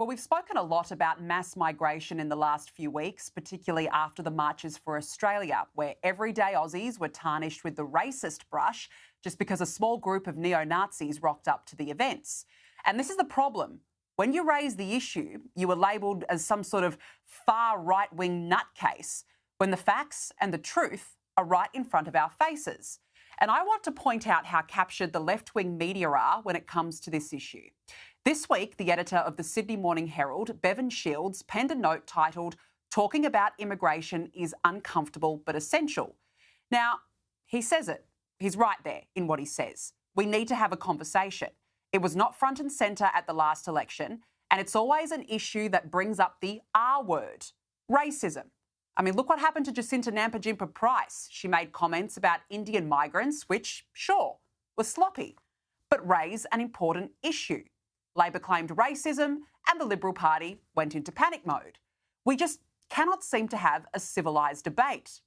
Well, we've spoken a lot about mass migration in the last few weeks, particularly after the Marches for Australia, where everyday Aussies were tarnished with the racist brush just because a small group of neo-Nazis rocked up to the events. And this is the problem. When you raise the issue, you are labelled as some sort of far right-wing nutcase, when the facts and the truth are right in front of our faces. And I want to point out how captured the left-wing media are when it comes to this issue. This week, the editor of the Sydney Morning Herald, Bevan Shields, penned a note titled, "Talking about immigration is uncomfortable but essential." Now, he says it. He's right there in what he says. We need to have a conversation. It was not front and centre at the last election, and it's always an issue that brings up the R word, racism. I mean, look what happened to Jacinta Nampijinpa Price. She made comments about Indian migrants, which, sure, were sloppy, but raise an important issue. Labor claimed racism and the Liberal Party went into panic mode. We just cannot seem to have a civilised debate.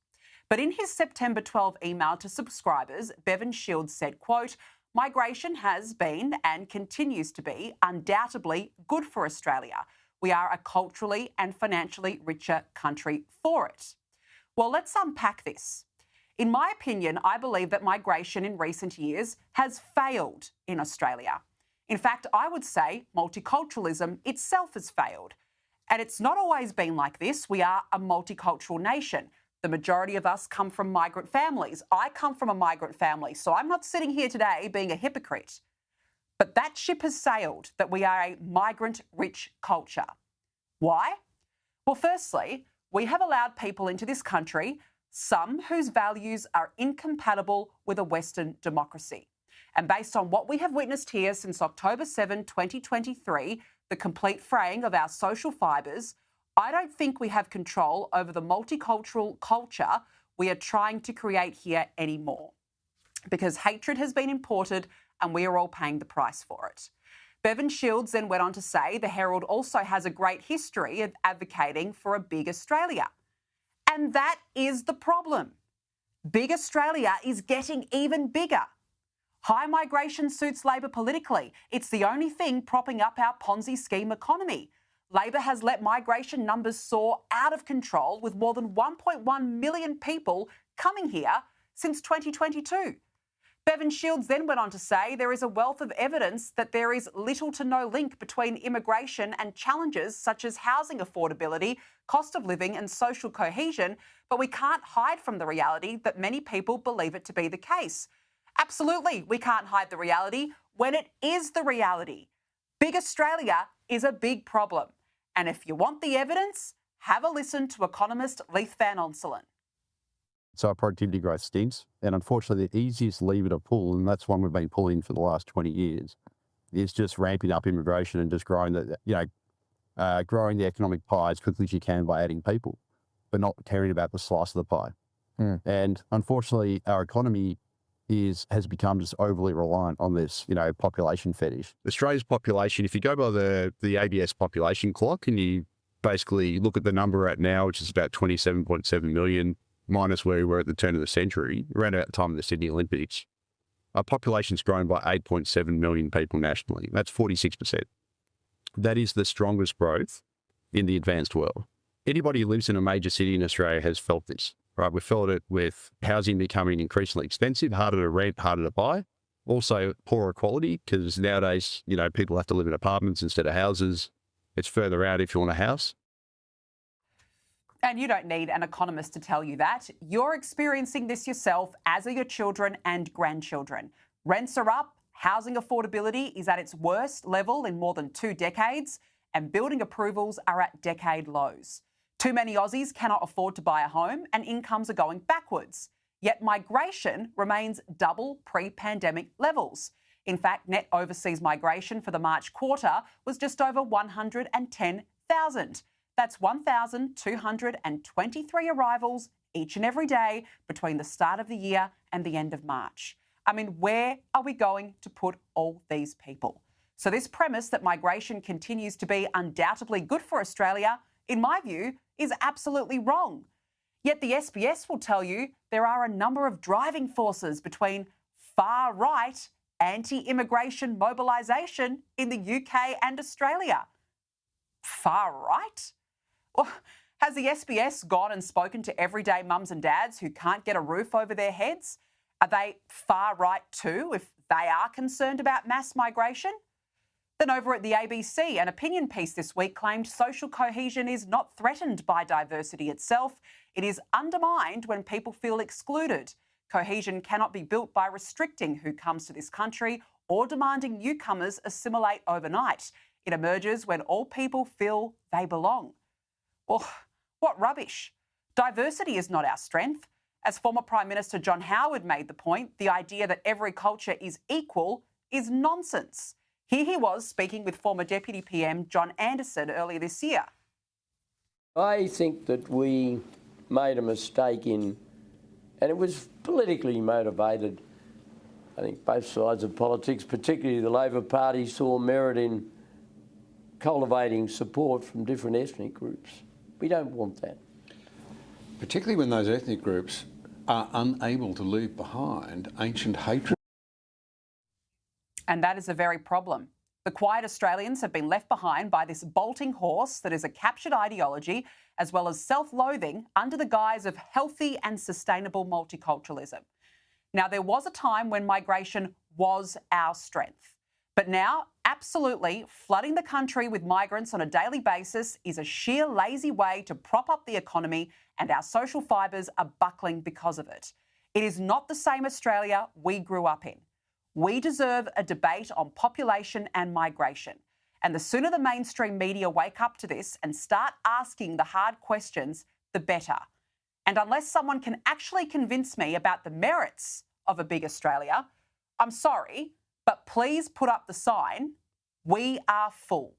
But in his September 12 email to subscribers, Bevan Shields said, quote, "Migration has been and continues to be undoubtedly good for Australia. We are a culturally and financially richer country for it." Well, let's unpack this. In my opinion, I believe that migration in recent years has failed in Australia. In fact, I would say multiculturalism itself has failed. And it's not always been like this. We are a multicultural nation. The majority of us come from migrant families. I come from a migrant family, so I'm not sitting here today being a hypocrite. But that ship has sailed, that we are a migrant-rich culture. Why? Well, firstly, we have allowed people into this country, some whose values are incompatible with a Western democracy. And based on what we have witnessed here since October 7, 2023, the complete fraying of our social fibres, I don't think we have control over the multicultural culture we are trying to create here anymore. Because hatred has been imported and we are all paying the price for it. Bevan Shields then went on to say the Herald also has a great history of advocating for a big Australia. And that is the problem. Big Australia is getting even bigger. High migration suits Labor politically. It's the only thing propping up our Ponzi scheme economy. Labor has let migration numbers soar out of control with more than 1.1 million people coming here since 2022. Bevan Shields then went on to say there is a wealth of evidence that there is little to no link between immigration and challenges such as housing affordability, cost of living and social cohesion, but we can't hide from the reality that many people believe it to be the case. Absolutely, we can't hide the reality when it is the reality. Big Australia is a big problem. And if you want the evidence, have a listen to economist Leith Van Onselen. So our productivity growth stinks, and unfortunately the easiest lever to pull, and that's one we've been pulling for the last 20 years, is just ramping up immigration and just growing growing the economic pie as quickly as you can by adding people, but not caring about the slice of the pie. And unfortunately, our economy has become just overly reliant on this, population fetish. Australia's population, if you go by the ABS population clock and you basically look at the number right now, which is about 27.7 million, minus where we were at the turn of the century, around about the time of the Sydney Olympics, our population's grown by 8.7 million people nationally. That's 46%. That is the strongest growth in the advanced world. Anybody who lives in a major city in Australia has felt this. Right, we felt it with housing becoming increasingly expensive, harder to rent, harder to buy. Also, poorer quality, because nowadays, people have to live in apartments instead of houses. It's further out if you want a house. And you don't need an economist to tell you that. You're experiencing this yourself, as are your children and grandchildren. Rents are up, housing affordability is at its worst level in more than 2 decades, and building approvals are at decade lows. Too many Aussies cannot afford to buy a home and incomes are going backwards. Yet migration remains double pre-pandemic levels. In fact, net overseas migration for the March quarter was just over 110,000. That's 1,223 arrivals each and every day between the start of the year and the end of March. I mean, where are we going to put all these people? So this premise that migration continues to be undoubtedly good for Australia, in my view, is absolutely wrong. Yet the SBS will tell you there are a number of driving forces between far-right anti-immigration mobilisation in the UK and Australia. far right? Or has the SBS gone and spoken to everyday mums and dads who can't get a roof over their heads? Are they far right too if they are concerned about mass migration? Then over at the ABC, an opinion piece this week claimed social cohesion is not threatened by diversity itself. It is undermined when people feel excluded. Cohesion cannot be built by restricting who comes to this country or demanding newcomers assimilate overnight. It emerges when all people feel they belong. Well, what rubbish. Diversity is not our strength. As former Prime Minister John Howard made the point, the idea that every culture is equal is nonsense. Here he was speaking with former Deputy PM John Anderson earlier this year. I think that we made a mistake and it was politically motivated. I think both sides of politics, particularly the Labor Party, saw merit in cultivating support from different ethnic groups. We don't want that. Particularly when those ethnic groups are unable to leave behind ancient hatred. And that is the very problem. The quiet Australians have been left behind by this bolting horse that is a captured ideology as well as self-loathing under the guise of healthy and sustainable multiculturalism. Now, there was a time when migration was our strength, but now absolutely flooding the country with migrants on a daily basis is a sheer lazy way to prop up the economy, and our social fibres are buckling because of it. It is not the same Australia we grew up in. We deserve a debate on population and migration. And the sooner the mainstream media wake up to this and start asking the hard questions, the better. And unless someone can actually convince me about the merits of a big Australia, I'm sorry, but please put up the sign, "We are full."